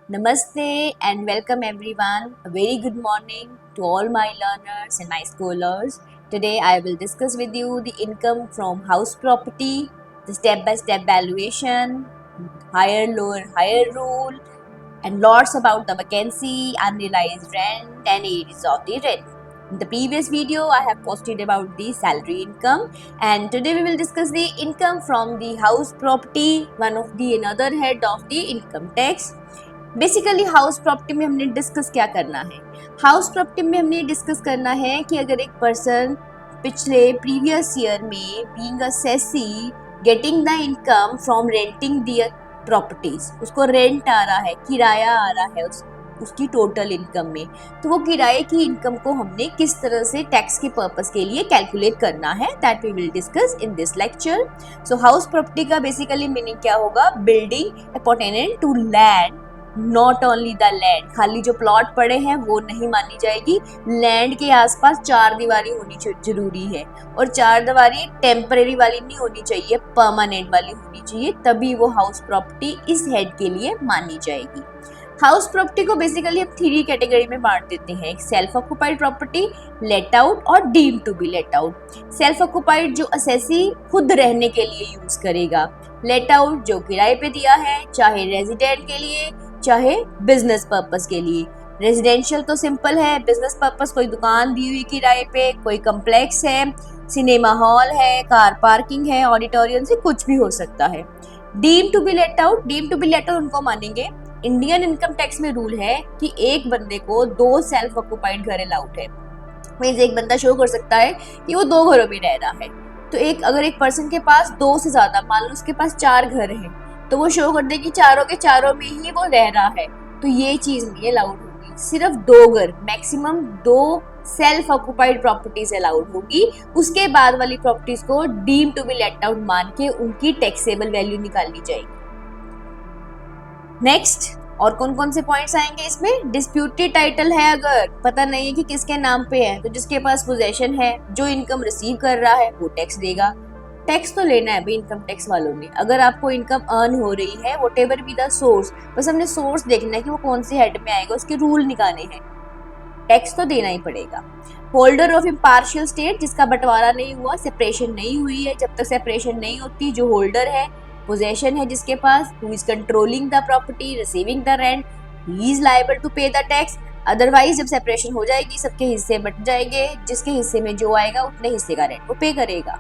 Namaste and welcome everyone. A very good morning to all my learners and my scholars. Today I will discuss with you the income from house property, the step-by-step valuation, higher, lower, higher rule, and lots about the vacancy, unrealized rent and areas of the rent. In the previous video, I have posted about the salary income, and today we will discuss the income from the house property, one of the another head of the income tax. Basically house property में हमने discuss क्या करना है, house property में हमने discuss करना है कि अगर एक पर्सन पिछले प्रीवियस ईयर में being assessee getting the income from renting the properties, उसको रेंट आ रहा है, किराया आ रहा है उसकी टोटल इनकम में, तो वो किराए की इनकम को हमने किस तरह से टैक्स के पर्पस के लिए कैलकुलेट करना है, that we will discuss in this lecture. So house property का बेसिकली मीनिंग क्या होगा, building appurtenant to land, not only the land, खाली जो प्लॉट पड़े हैं वो नहीं मानी जाएगी, लैंड के आसपास चार दीवारी होनी जरूरी है, और चार दीवारी टेम्परेरी वाली नहीं होनी चाहिए, परमानेंट वाली होनी चाहिए, तभी वो हाउस प्रॉपर्टी इस हेड के लिए मानी जाएगी. हाउस प्रॉपर्टी को बेसिकली हम थ्री कैटेगरी में बांट देते हैं, एक self occupied property, let out और deemed to be let out. Self occupied जो असेसी खुद रहने के लिए यूज करेगा, लेट आउट जो किराए पे दिया है, चाहे रेजिडेंट के लिए चाहे बिजनेस पर्पस के लिए. रेजिडेंशियल तो सिंपल है, बिजनेस पर्पस कोई दुकान दी हुई किराए पे, कोई कम्प्लेक्स है, सिनेमा हॉल है, कार पार्किंग है, ऑडिटोरियम से कुछ भी हो सकता है. Deem to be let out, deem to be let out उनको मानेंगे. इंडियन इनकम टैक्स में रूल है कि एक बंदे को दो सेल्फ ऑक्युपाइड घर अलाउड है, मींस एक बंदा शो कर सकता है कि वो दो घरों में रह रहा है. तो अगर एक पर्सन के पास दो से ज्यादा, मान लो उसके पास चार घर हैं, तो वो शो कर दे कि चारों के चारों में ही वो रह रहा है, तो ये चीज नहीं अलाउड होगी. सिर्फ दो घर, मैक्सिमम दो सेल्फ ऑक्युपाइड प्रॉपर्टीज अलाउड होगी. उसके बाद वाली प्रॉपर्टीज को deem to be let out मान के उनकी टैक्सेबल वैल्यू निकालनी चाहिए. नेक्स्ट, और कौन कौन से पॉइंट्स आएंगे इसमें, डिस्प्यूटेड टाइटल है, अगर पता नहीं है कि किसके नाम पे है, तो जिसके पास पोजेशन है, जो इनकम रिसीव कर रहा है वो टैक्स देगा. टैक्स तो लेना है भाई इनकम टैक्स वालों ने. अगर आपको इनकम अर्न हो रही है, what ever be the source, बस हमने सोर्स देखना है कि वो कौन से हेड में आएगा, उसके रूल निकालने हैं, टैक्स तो देना ही पड़ेगा. होल्डर ऑफ इम्पार्शियल स्टेट, जिसका बंटवारा नहीं हुआ, सेपरेशन नहीं हुई है, जब तक सेपरेशन नहीं होती, जो होल्डर है, पोजेशन है जिसके पास, who is controlling the property, receiving the rent, he is liable to pay the tax. Otherwise जब सेपरेशन हो जाएगी सबके हिस्से बट जाएंगे, जिसके हिस्से में जो आएगा उतने हिस्से का रेंट वो पे करेगा.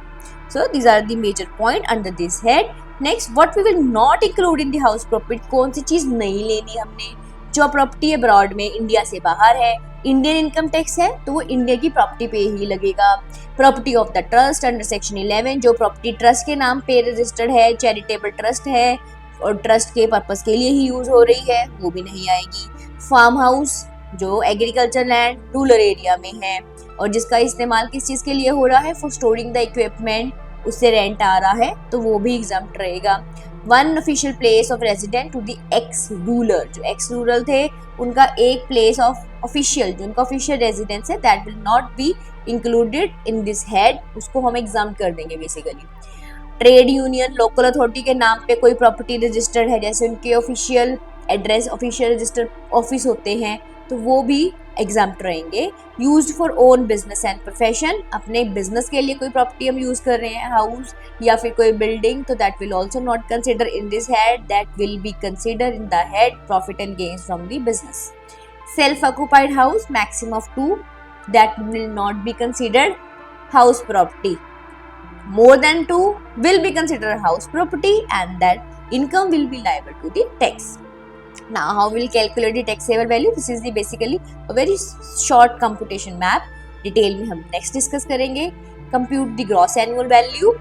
So these are the major point under this head. Next, what we will not include in the house property, कौन सी चीज नहीं लेनी हमने. जो प्रॉपर्टी अब्रॉड में, इंडिया से बाहर है, इंडियन इनकम टैक्स है तो वो इंडिया की प्रॉपर्टी पे ही लगेगा. Property of the trust under section 11, जो प्रॉपर्टी ट्रस्ट के नाम पे रजिस्टर्ड है, चैरिटेबल ट्रस्ट है और ट्रस्ट के पर्पस के लिए ही यूज हो रही है, वो भी नहीं आएगी. फार्म हाउस, जो एग्रीकल्चर लैंड रूरल एरिया में है और जिसका इस्तेमाल किस चीज के लिए हो रहा है, फॉर स्टोरिंग द इक्विपमेंट, उससे रेंट आ रहा है तो वो भी एग्जम्प्ट रहेगा. One official place of resident to the ex rural, जो एक्स रूरल थे उनका एक प्लेस ऑफ ऑफिशियल, जो उनका ऑफिशियल रेजिडेंस है, that will not be included in this head, उसको हम एग्जम्प्ट कर देंगे basically. Trade union, local authority के नाम पे कोई प्रॉपर्टी रजिस्टर्ड है, जैसे उनके official address, official registered office होते हैं, तो वो भी एग्जम्प्ट रहेंगे. Used for own business and profession, अपने बिजनेस के लिए कोई प्रॉपर्टी हम यूज कर रहे हैं, हाउस या फिर कोई बिल्डिंग, तो that will also not consider in this head, that will be consider in the head profit and gains from the business. Self occupied house, maximum of 2, that will not be considered house property. More than 2 will be considered house property and that income will be liable to the tax. Now how we'll calculate the taxable value? This is the basically a very short computation map. Detail में हम next discuss करेंगे. Compute the gross annual value.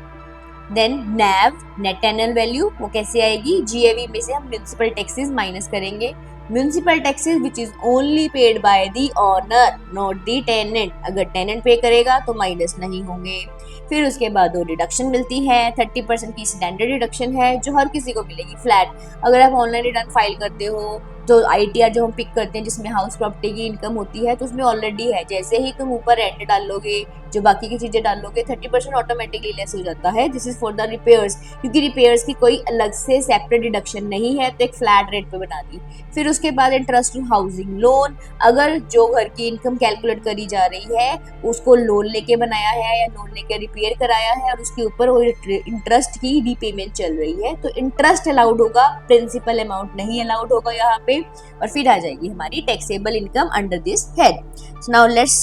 Then NAV, net annual value, वो कैसे आएगी, GAV में से हम municipal taxes minus करेंगे. Municipal taxes which is only paid by the owner not the tenant, अगर टेनेंट पे करेगा तो माइनस नहीं होंगे. फिर उसके बाद वो डिडक्शन मिलती है, 30% की स्टैंडर्ड डिडक्शन है जो हर किसी को मिलेगी फ्लैट. अगर आप ऑनलाइन रिटर्न फाइल करते हो, जो ITR जो हम पिक करते हैं जिसमें हाउस प्रॉपर्टी की इनकम होती है, तो उसमें ऑलरेडी है, जैसे ही तुम ऊपर रेंट डालोगे, जो बाकी की चीजें डालोगे, 30% ऑटोमेटिकली लेस हो जाता है. This is for the repairs, क्योंकि रिपेयर्स की कोई अलग से सेपरेट डिडक्शन नहीं है, तो एक फ्लैट रेट पे बना दी. फिर उसके बाद इंटरेस्ट ऑन हाउसिंग लोन, अगर जो घर की इनकम कैलकुलेट करी जा रही है उसको लोन लेके बनाया है या लोन लेके रिपेयर कराया है और उसके ऊपर वो इंटरेस्ट की रीपेमेंट चल रही है, तो इंटरेस्ट अलाउड होगा, प्रिंसिपल अमाउंट नहीं अलाउड होगा यहाँ पे। और फिर आ जाएगी हमारी taxable income under this head. So now let's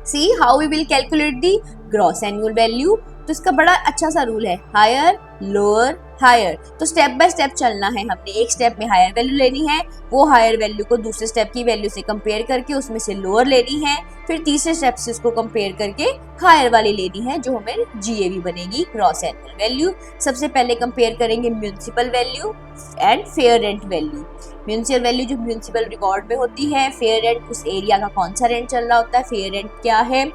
see how we will calculate the gross annual value. तो इसका बड़ा अच्छा सा रूल है, हायर लोअर हायर। तो स्टेप बाय स्टेप चलना है हमने। एक स्टेप में हायर वैल्यू लेनी है, वो हायर वैल्यू को दूसरे स्टेप की वैल्यू से कंपेयर करके उसमें से लोअर लेनी है, फिर तीसरे स्टेप से उसको कंपेयर करके हायर वाली लेनी है जो हमें जीएवी बनेगी, ग्रॉस एनुअल वैल्यू। सबसे पहले कंपेयर करेंगे municipal value and fair rent value. Municipal value जो म्यूनिसिपल रिकॉर्ड में होती है, फेयर रेंट उस एरिया का कौन सा रेंट चल रहा होता है, फेयर रेंट क्या है,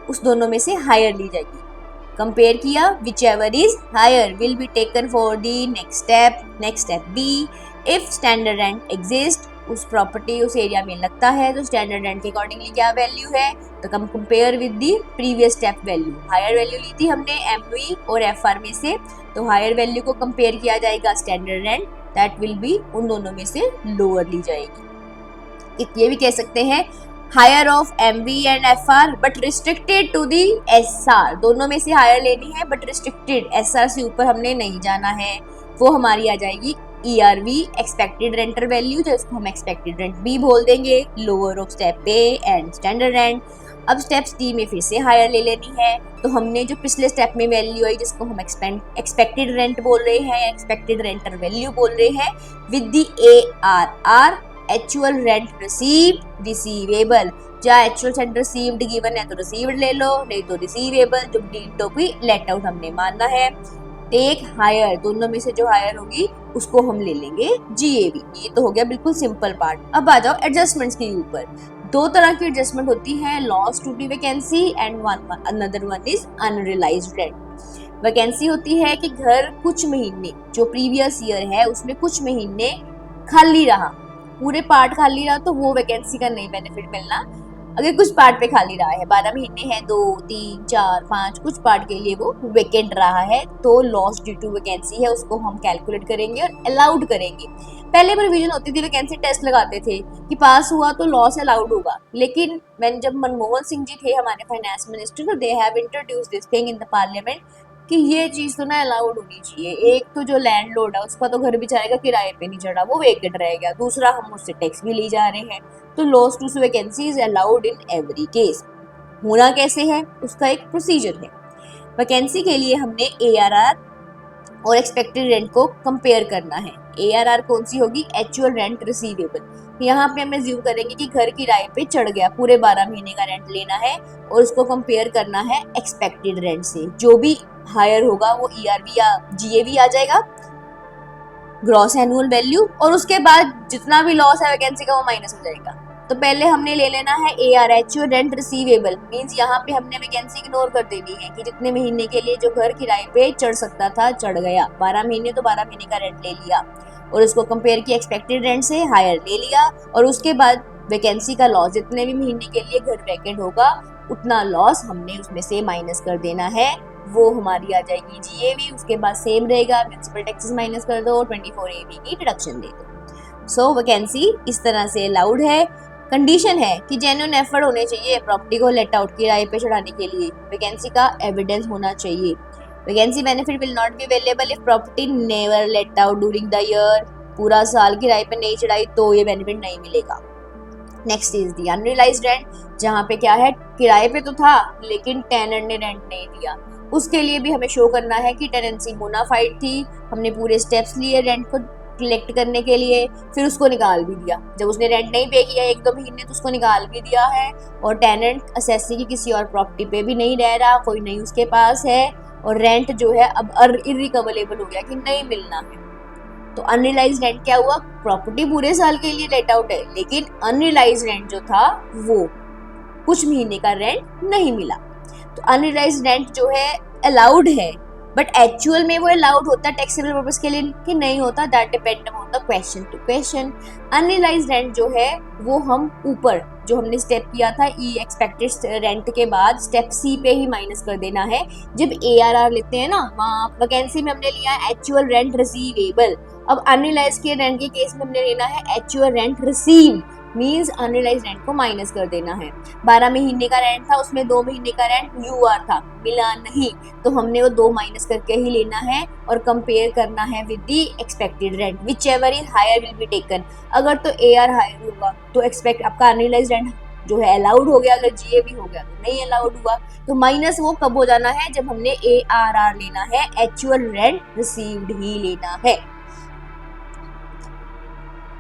उस दोनों में से हायर ली जाएगी। कंपेयर किया, whichever is higher will be taken for the next step B. If standard rent exist, उस प्रॉपर्टी उस एरिया में लगता है तो स्टैंडर्ड रेंट के अकॉर्डिंगली क्या वैल्यू है, तो हम compare with the previous step value. Higher value ली थी हमने एमवी और एफआर में से, तो हायर वैल्यू को कंपेयर किया जाएगा standard rent, that will B उन दोनों में से लोअर ली जाएगी। ये भी कह सकते हैं higher of MV and FR but restricted to the SR। दोनों में से हायर लेनी है बट रिस्ट्रिक्टेड, SR से ऊपर हमने नहीं जाना है। वो हमारी आ जाएगी ERV एक्सपेक्टेड रेंटर वैल्यू, जिसको हम एक्सपेक्टेड रेंट भी बोल देंगे, lower of step A and standard rent. अब स्टेप D में फिर से हायर ले लेनी है, तो हमने जो पिछले स्टेप में वैल्यू आई जिसको हम एक्सपेक्टेड रेंट बोल रहे हैं या एक्सपेक्टेड रेंटर वैल्यू बोल रहे हैं, with the ARR actual rent received receivable. जहाँ एक्चुअल रेंट रिसीव्ड गिवन है तो रिसीव्ड ले लो, नहीं तो रिसीवेबल जो deed to be let out हमने मानना है। टेक हायर, दोनों में से जो हायर होगी उसको हम ले लेंगे GAV। ये तो हो गया बिल्कुल सिंपल पार्ट। अब आ जाओ एडजस्टमेंट्स के ऊपर। दो तरह की एडजस्टमेंट होती है, loss to the vacancy and another one is unrealised rent. Vacancy होती है कि घर कुछ महीने जो प्रीवियस ईयर है उसमें कुछ महीने खाली रहा, पूरे पार्ट खाली रहा तो वो वैकेंसी का नहीं बेनिफिट मिलना। अगर कुछ पार्ट पे खाली रहा है, 12 महीने हैं, 2 3 4 5 कुछ पार्ट के लिए वो वेकेंट रहा है, तो लॉस ड्यू टू वैकेंसी है, उसको हम कैलकुलेट करेंगे और अलाउड करेंगे। पहले प्रोविजन होती थी, वैकेंसी टेस्ट लगाते थे कि पास हुआ तो लॉस अलाउड होगा, लेकिन मैंने जब मनमोहन सिंह जी थे हमारे फाइनेंस मिनिस्टर, तो they have introduce this thing in the parliament कि ये चीज तो ना अलाउड होनी चाहिए। एक तो जो लैंडलॉर्ड है उसका तो घर बेचारे किराए पे नहीं चढ़ा, वो वेकेंट रह गया, दूसरा हम उससे टैक्स भी ले जा रहे हैं, तो loss to vacancy is allowed in every case. होना कैसे है, उसका एक प्रोसीजर है। वैकेंसी के लिए हमने ARR और एक्सपेक्टेड रेंट को कंपेयर करना है। ARR कौन सी होगी, एक्चुअल रेंट रिसीवेबल। यहाँ पे हम एज्यूम करेंगे कि घर किराए पे चढ़ गया, पूरे 12 महीने का रेंट लेना है और उसको कंपेयर करना है एक्सपेक्टेड रेंट से। जो भी हायर होगा वो ERV या GAV आ जाएगा, ग्रॉस एनुअल वैल्यू, और उसके बाद जितना भी लॉस है वैकेंसी का वो माइनस हो जाएगा। तो पहले हमने ले लेना है AR actual rent receivable, means यहाँ पे हमने वैकेंसी इग्नोर कर देनी है कि जितने महीने के लिए जो घर किराए पे चढ़ सकता था चढ़ गया, 12 महीने तो 12 महीने का रेंट ले लिया और उसको कंपेयर किया एक्सपेक्टेड रेंट से, हायर ले लिया, और उसके बाद वैकेंसी का लॉस जितने भी महीने के लिए घर वैकेंट होगा उतना लॉस हमने उसमें से माइनस कर देना है, वो हमारी आ जाएगी GAV। उसके बाद सेम रहेगा, म्युनिसिपल टैक्सेस माइनस कर दो, 24 AV की डिडक्शन दे दो। सो वैकेंसी इस तरह से अलाउड है। कंडीशन है कि जेन्युइन एफर्ट होने चाहिए प्रॉपर्टी को लेट आउट किराए पे चढ़ाने के लिए, वैकेंसी का एविडेंस होना चाहिए। Vacancy benefit will not be available if property never let out during the year. पूरा साल किराए पे नहीं चढ़ाई तो ये बेनिफिट नहीं मिलेगा। Next is the unrealised rent, जहाँ पे क्या है किराए पे तो था लेकिन टेनेंट ने रेंट नहीं दिया, उसके लिए भी हमें शो करना है कि टेनेंसी बोनाफाइड थी, हमने पूरे स्टेप्स लिए रेंट को कलेक्ट करने के लिए, फिर उसको निकाल भी दिया। जब उसने रेंट नहीं पे किया 1-2 महीने तो उसको निकाल भी दिया है, और टेनेंट असेसी की किसी और प्रॉपर्टी पे भी नहीं रह रहा, कोई नहीं उसके पास है, और रेंट जो है अब इरिकवरेबल हो गया कि नहीं मिलना है। तो अनरियलाइज्ड रेंट क्या हुआ, प्रॉपर्टी पूरे साल के लिए लेट आउट है लेकिन अनरियलाइज्ड रेंट जो था वो कुछ महीने का रेंट नहीं मिला। तो अनरियलाइज्ड रेंट जो है अलाउड है बट एक्चुअल में वो अलाउड होता है टैक्सेबल पर्पस के लिए कि नहीं होता, that depend on the question to question. Unrealised rent जो है वो हम ऊपर जो हमने स्टेप किया था ई एक्सपेक्टेड रेंट के बाद स्टेप सी पे ही माइनस कर देना है। जब ARR लेते हैं ना, वहाँ वैकेंसी में हमने लिया है एक्चुअल रेंट रिसीवेबल। अब अनरियलाइज के रेंट के केस में हमने लेना है actual rent receive, means unrealise rent को माइनस कर देना है। 12 महीने का रेंट था, उसमें 2 महीने का रेंट UR था, मिला नहीं, तो हमने वो 2 माइनस करके ही लेना है और कंपेयर करना है with the expected rent, whichever is higher will be taken. अगर तो AR हायर होगा तो एक्सपेक्ट आपका अनरियलाइज रेंट जो है अलाउड हो गया, अगर GAV हो गया तो नहीं अलाउड हुआ। तो माइनस वो कब हो जाना है, जब हमने ARR लेना है, एक्चुअल रेंट रिसीव्ड ही लेना है।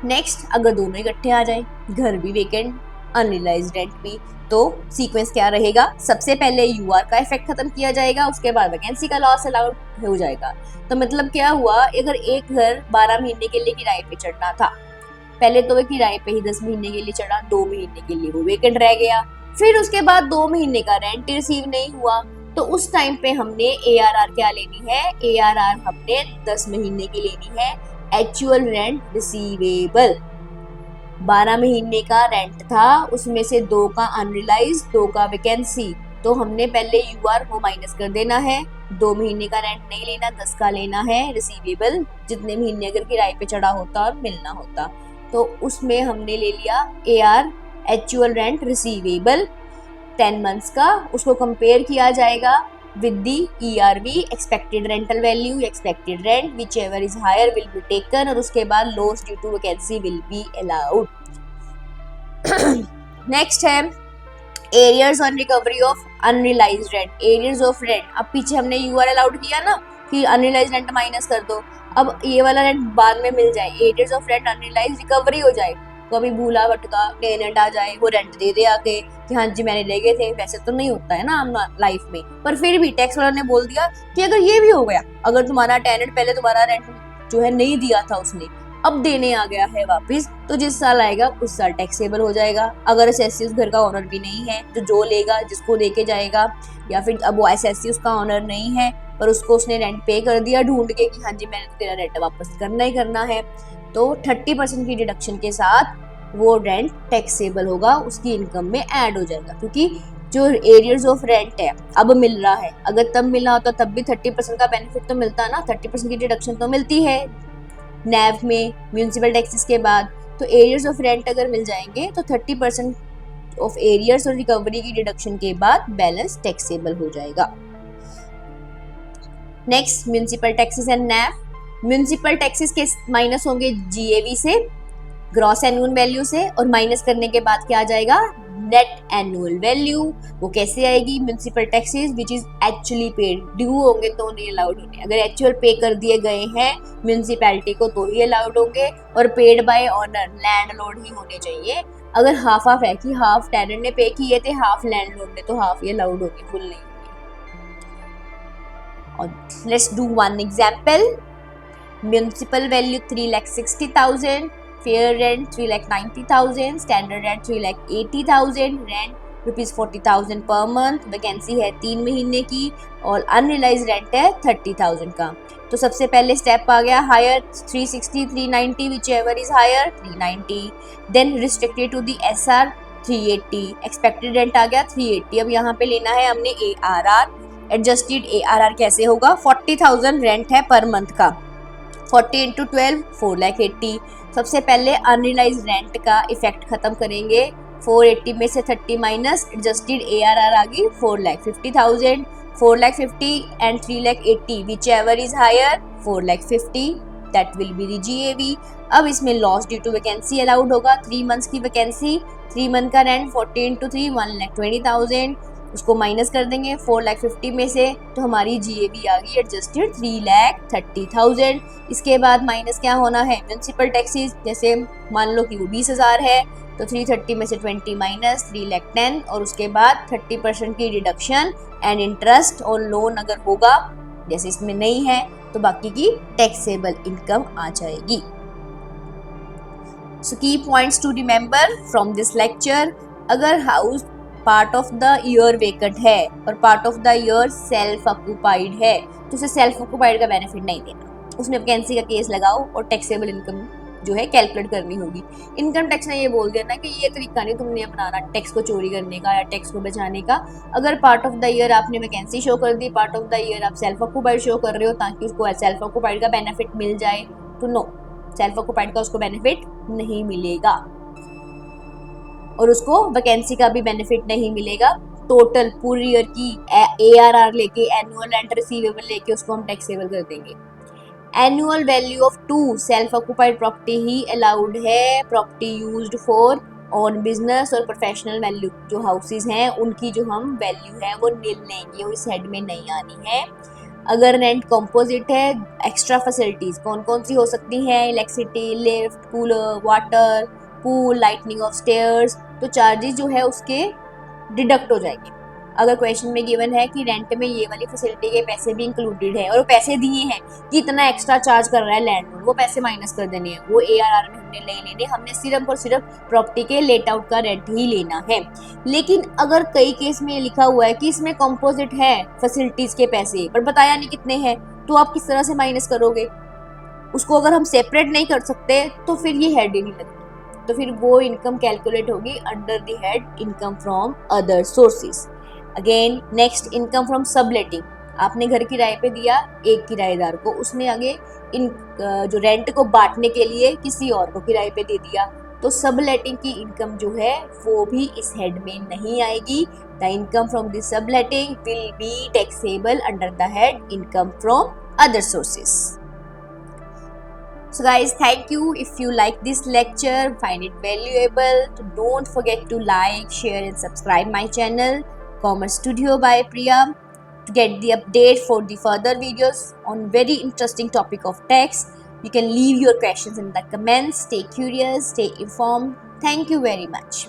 नेक्स्ट, अगर दोनों इकट्ठे आ जाए, घर भी वेकेंट अनरियलाइज्ड रेंट भी, तो सीक्वेंस क्या रहेगा, सबसे पहले UR का इफेक्ट खत्म किया जाएगा, उसके बाद वैकेंसी का लॉस अलाउड हो जाएगा। तो मतलब क्या हुआ, अगर एक घर 12 महीने के लिए किराए पे चढ़ना था, पहले तो वो किराए पे ही 10 महीने के लिए चढ़ा, 2 महीने के लिए वो वेकेंट रह गया, फिर उसके बाद 2 महीने का रेंट रिसीव नहीं हुआ, तो उस टाइम पे हमने ARR क्या लेनी है, ARR हमने 10 महीने की लेनी है, एक्चुअल रेंट रिसीवेबल। 12 महीने का रेंट था, उसमें से 2 का अनरियलाइज, 2 का वैकेंसी, तो हमने पहले UR को माइनस कर देना है, 2 महीने का रेंट नहीं लेना, 10 का लेना है रिसीवेबल, जितने महीने अगर किराए पे चढ़ा होता और मिलना होता, तो उसमें हमने ले लिया AR actual rent receivable 10 months का, उसको कंपेयर किया जाएगा with the ERV expected rental value, expected rent whichever is higher will be taken, और उसके बाद loss due to vacancy will be allowed। Next है areas on recovery of unrealized rent, areas of rent। अब पीछे हमने UR allowed किया ना कि अनरियलाइज रेंट माइनस कर दो, अब ये वाला रेंट बाद में मिल जाए, arrears of rent unrealise recovery हो जाए, कभी भूला भटका टेनेंट आ जाए, वो रेंट दे दे आके कि हाँ जी मैंने ले गए थे, वैसे तो नहीं होता है ना हम लाइफ में, पर फिर भी टैक्स वाला ने बोल दिया कि अगर ये भी हो गया, अगर तुम्हारा टेनेंट पहले तुम्हारा रेंट जो है नहीं दिया था उसने, अब देने आ गया है वापस, तो जिस साल आएगा उस साल टैक्सेबल हो जाएगा। अगर एसएससी उस घर का ऑनर भी नहीं है, जो लेगा जिसको लेके जाएगा, या फिर अब वो एसएससी उसका ऑनर नहीं है पर उसको उसने रेंट पे कर दिया ढूंढ के कि हाँ जी मैंने तेरा रेंट वापस करना ही करना है, तो 30% की डिडक्शन के साथ वो रेंट टैक्सेबल होगा, उसकी इनकम में ऐड हो जाएगा, क्योंकि जो एरियर्स ऑफ रेंट है अब मिल रहा है, अगर तब मिला होता तब भी 30% का बेनिफिट तो मिलता ना, 30% की डिडक्शन तो मिलती है नैव में म्यूनिसिपल टैक्सेस के बाद, तो एरियर्स ऑफ रेंट अगर मिल जाएंगे तो 30% ऑफ एरियर्स और रिकवरी की डिडक्शन के बाद बैलेंस टैक्सेबल हो जाएगा। Next, municipal taxes and naive. Municipal taxes के माइनस होंगे GAV से, ग्रॉस एनुअल वैल्यू से, और माइनस करने के बाद क्या आ जाएगा, नेट एनुअल वैल्यू। वो कैसे आएगी, municipal taxes which is actually paid, due होंगे तो नहीं अलाउड होंगे, अगर एक्चुअल पे कर दिए गए हैं म्यूनिसिपैलिटी को तो ही अलाउड होंगे, और पेड बाय ऑनर लैंडलॉर्ड ही होने चाहिए। अगर हाफ हाफ है कि हाफ टेनेंट ने पे किए थे, हाफ लैंडलॉर्ड ने, तो हाफ ही अलाउड होंगे, फुल नहीं होंगे। और let's do one example. Municipal value 3,60,000, fair rent 3,90,000, standard rent 3,80,000, rent ₹40,000 per month, vacancy है 3 महीने की, और अनरियलाइज रेंट है 30,000 का। तो सबसे पहले स्टेप आ गया higher 360, 390, whichever is higher 390, then restricted to the SR 380, expected rent आ गया 380। अब यहाँ पे लेना है हमने ARR, एडजस्टेड ARR कैसे होगा, 40,000 रेंट है पर मंथ का, 40 × 12 4,80,000। सबसे पहले अनरियलाइज रेंट का इफेक्ट खत्म करेंगे, 480 में से 30 माइनस, एडजस्टेड ARR आ गई 4,50,000, 4,50,000 and 3,80,000, whichever is higher 4,50,000, that will be the GAV। अब इसमें loss due to vacancy allowed होगा, 3 मंथ्स की वैकेंसी, 3 मंथ का रेंट 40 × 3 1,20,000, उसको माइनस कर देंगे 4,50,000 में से, तो हमारी GAV आ गई एडजस्टेड 3,30,000। इसके बाद माइनस क्या होना है, म्यूनिसिपल टैक्सेस, जैसे मान लो कि वो 20,000 है, तो 330 में से 20 माइनस 3,10,000, और उसके बाद 30% की डिडक्शन एंड इंटरेस्ट और लोन अगर होगा, जैसे इसमें नहीं है, तो बाकी की टैक्सेबल इनकम आ जाएगी। So key points to remember from this lecture, अगर house part of the year vacant है और part of the year self occupied है, तो उसे सेल्फ ऑक्यूपाइड का बेनिफिट नहीं देना। उसमें वैकेंसी का केस लगाओ और टैक्सेबल इनकम जो है कैलकुलेट करनी होगी। इनकम टैक्स ने ये बोल दिया ना कि ये तरीका नहीं तुमने अपनाना टैक्स को चोरी करने का या टैक्स को बचाने का। अगर पार्ट ऑफ द ईयर आपने वैकेंसी शो कर दी, पार्ट ऑफ द ईयर आप सेल्फ ऑक्यूपाइड शो कर रहे हो ताकि उसको सेल्फ ऑक्यूपाइड का बेनिफिट मिल जाए, तो नो, सेल्फ ऑक्यूपाइड का उसको बेनिफिट नहीं मिलेगा और उसको वैकेंसी का भी बेनिफिट नहीं मिलेगा। टोटल पूरी ईयर की ARR लेके, एनुअल रेंट रिसीवेबल लेके उसको हम टैक्सेबल कर देंगे। Annual value of 2 self occupied property ही अलाउड है। Property used for own business और प्रोफेशनल वैल्यू जो हाउसेज हैं उनकी जो हम वैल्यू है वो नील लेंगे और इस हेड में नहीं आनी है। अगर रेंट कंपोजिट है, एक्स्ट्रा फैसिलिटीज कौन कौन सी हो सकती हैं, electricity, lift, cooler, water, pool, lightning of stairs, तो चार्जेस जो है उसके डिडक्ट हो जाएंगे। अगर क्वेश्चन में गिवन है कि रेंट में ये वाली फैसिलिटी के पैसे भी इंक्लूडेड है और वो पैसे दिए हैं कि इतना एक्स्ट्रा चार्ज कर रहा है लैंडलॉर्ड, वो पैसे माइनस कर देने हैं, वो ARR में हमने नहीं लेने, हमने सिर्फ और सिर्फ प्रॉपर्टी के लेट आउट का रेंट ही लेना है। लेकिन अगर कई केस में लिखा हुआ है कि इसमें कंपोजिट है फैसिलिटीज के पैसे पर बताया नहीं कितने हैं, तो आप किस तरह से माइनस करोगे उसको? अगर हम सेपरेट नहीं कर सकते तो फिर ये हेड ही नहीं लगती, तो फिर वो इनकम कैलकुलेट होगी under the head income from other sources. Again next, income from subletting. आपने घर किराए पे दिया एक किराएदार को, उसने आगे इन जो रेंट को बांटने के लिए किसी और को किराए पे दे दिया, तो सबलेटिंग की इनकम जो है वो भी इस हेड में नहीं आएगी। The income from the subletting will be taxable under the head income from other sources. So guys, thank you. If you like this lecture, find it valuable, don't forget to like, share and subscribe my channel Commerce Studio by Priya to get the update for the further videos on very interesting topic of tax. You can leave your questions in the comments. Stay curious, stay informed. Thank you very much.